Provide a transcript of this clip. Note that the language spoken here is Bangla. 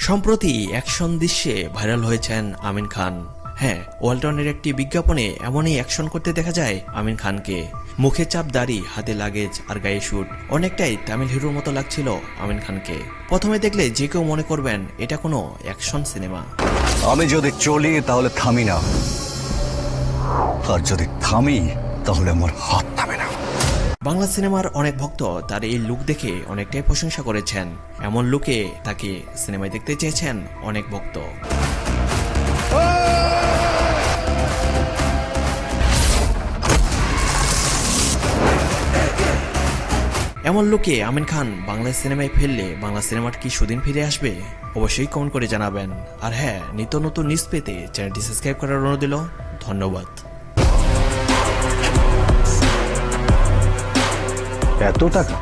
সম্প্রতি অ্যাকশন দৃশ্যে ভাইরাল হয়েছেন আমিন খান। হ্যাঁ, ওয়ালটনের একটি বিজ্ঞাপনে এমনই অ্যাকশন করতে দেখা যায় আমিন খানকে। মুখে চাপ দাড়ি, হাতে লাগেজ আর গায়ে শুট, অনেকটাই তামিল হিরোর মতো লাগছিল আমিন খানকে। প্রথমে দেখলে যে কেউ মনে করবেন এটা কোনো অ্যাকশন সিনেমা। আমি যদি চলি তাহলে থামি না, আর যদি থামি তাহলে আমার হাত থামে না। বাংলা সিনেমার অনেক ভক্ত তার এই লুক দেখে অনেকটাই প্রশংসা করেছেন। এমন লুকে তাকে সিনেমায় দেখতে চেয়েছেন অনেক ভক্ত। এমন লুকে আমিন খান বাংলা সিনেমায় ফিরলে বাংলা সিনেমার কি সুদিন ফিরে আসবে? অবশ্যই কমেন্ট করে জানাবেন। আর হ্যাঁ, নিত্য নতুন নিউজ পেতে চ্যানেলটি সাবস্ক্রাইব করার অনুরোধ দিল। ধন্যবাদ। এত টাকা